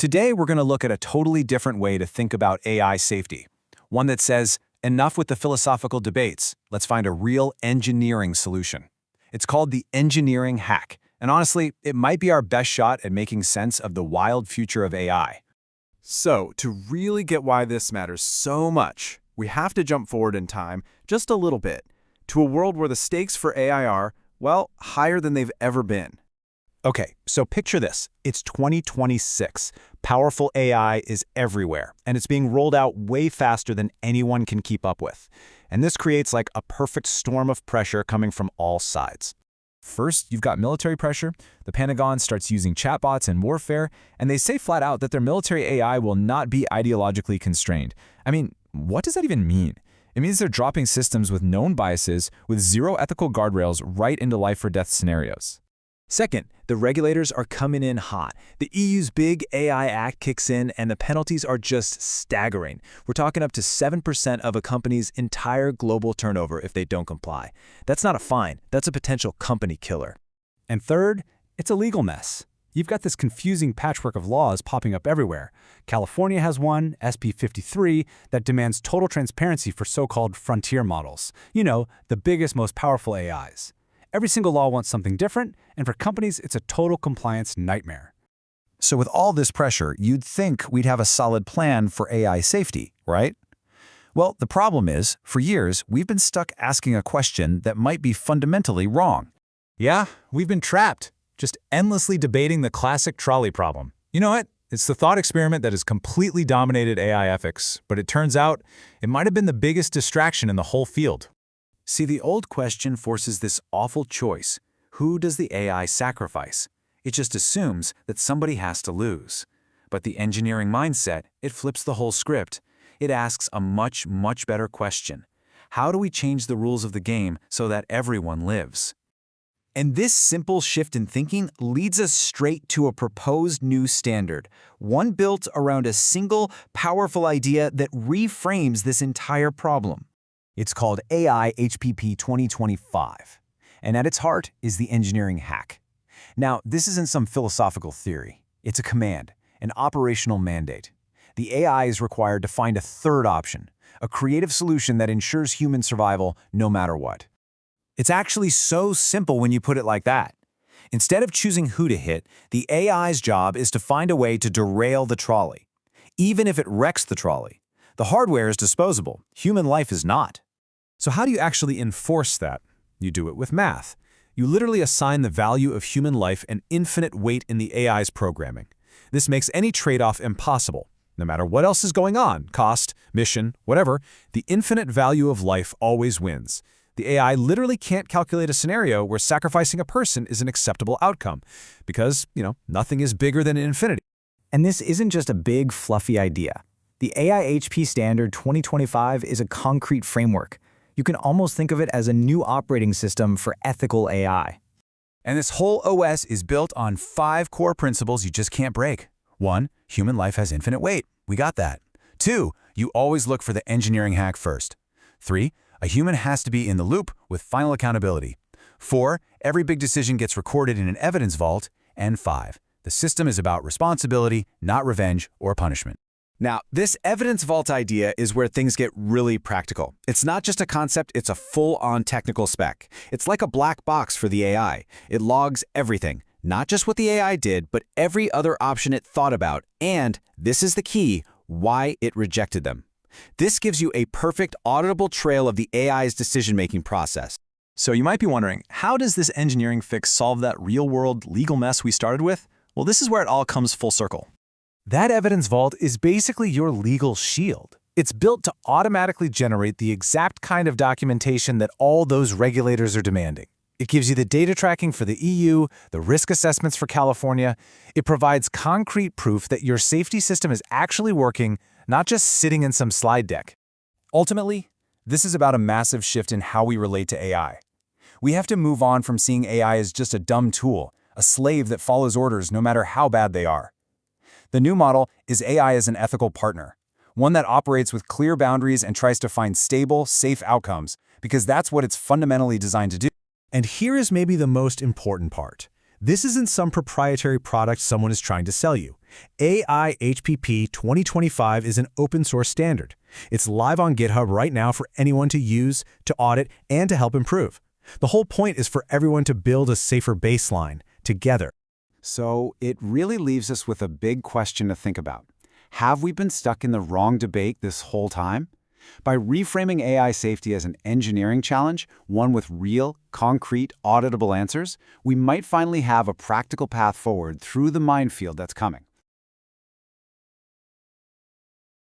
Today, we're going to look at a totally different way to think about AI safety. One that says, enough with the philosophical debates, let's find a real engineering solution. It's called the engineering hack, and honestly, it might be our best shot at making sense of the wild future of AI. So, to really get why this matters so much, we have to jump forward in time just a little bit, to a world where the stakes for AI are, well, higher than they've ever been. Okay, so picture this. It's 2026. Powerful AI is everywhere, and it's being rolled out way faster than anyone can keep up with. And this creates like a perfect storm of pressure coming from all sides. First, you've got military pressure. The Pentagon starts using chatbots in warfare, and they say flat out that their military AI will not be ideologically constrained. I mean, what does that even mean? It means they're dropping systems with known biases, with zero ethical guardrails right into life-or-death scenarios. Second, the regulators are coming in hot. The EU's big AI Act kicks in, and the penalties are just staggering. We're talking up to 7% of a company's entire global turnover if they don't comply. That's not a fine, that's a potential company killer. And third, it's a legal mess. You've got this confusing patchwork of laws popping up everywhere. California has one, SP53, that demands total transparency for so-called frontier models. You know, the biggest, most powerful AIs. Every single law wants something different, and for companies, it's a total compliance nightmare. So with all this pressure, you'd think we'd have a solid plan for AI safety, right? Well, the problem is, for years, we've been stuck asking a question that might be fundamentally wrong. Yeah, we've been trapped, just endlessly debating the classic trolley problem. You know what? It's the thought experiment that has completely dominated AI ethics, but it turns out it might have been the biggest distraction in the whole field. See, the old question forces this awful choice. Who does the AI sacrifice? It just assumes that somebody has to lose. But the engineering mindset, it flips the whole script. It asks a much, much better question. How do we change the rules of the game so that everyone lives? And this simple shift in thinking leads us straight to a proposed new standard, one built around a single, powerful idea that reframes this entire problem. It's called AI-HPP-2025, and at its heart is the engineering hack. Now, this isn't some philosophical theory. It's a command, an operational mandate. The AI is required to find a third option, a creative solution that ensures human survival no matter what. It's actually so simple when you put it like that. Instead of choosing who to hit, the AI's job is to find a way to derail the trolley, even if it wrecks the trolley. The hardware is disposable. Human life is not. So how do you actually enforce that? You do it with math. You literally assign the value of human life an infinite weight in the AI's programming. This makes any trade-off impossible. No matter what else is going on, cost, mission, whatever, the infinite value of life always wins. The AI literally can't calculate a scenario where sacrificing a person is an acceptable outcome because, nothing is bigger than infinity. And this isn't just a big, fluffy idea. The AI-HP Standard 2025 is a concrete framework. You can almost think of it as a new operating system for ethical AI. And this whole OS is built on 5 core principles you just can't break. 1, human life has infinite weight. We got that. 2, you always look for the engineering hack first. 3, a human has to be in the loop with final accountability. 4, every big decision gets recorded in an evidence vault. And 5, the system is about responsibility, not revenge or punishment. Now, this evidence vault idea is where things get really practical. It's not just a concept, it's a full-on technical spec. It's like a black box for the AI. It logs everything, not just what the AI did, but every other option it thought about, and, this is the key, why it rejected them. This gives you a perfect auditable trail of the AI's decision-making process. So you might be wondering, how does this engineering fix solve that real-world legal mess we started with? Well, this is where it all comes full circle. That evidence vault is basically your legal shield. It's built to automatically generate the exact kind of documentation that all those regulators are demanding. It gives you the data tracking for the EU, the risk assessments for California. It provides concrete proof that your safety system is actually working, not just sitting in some slide deck. Ultimately, this is about a massive shift in how we relate to AI. We have to move on from seeing AI as just a dumb tool, a slave that follows orders no matter how bad they are. The new model is AI as an ethical partner, one that operates with clear boundaries and tries to find stable, safe outcomes, because that's what it's fundamentally designed to do. And here is maybe the most important part. This isn't some proprietary product someone is trying to sell you. AI-HPP-2025 is an open-source standard. It's live on GitHub right now for anyone to use, to audit, and to help improve. The whole point is for everyone to build a safer baseline, together. So it really leaves us with a big question to think about. Have we been stuck in the wrong debate this whole time? By reframing AI safety as an engineering challenge, one with real, concrete, auditable answers, we might finally have a practical path forward through the minefield that's coming.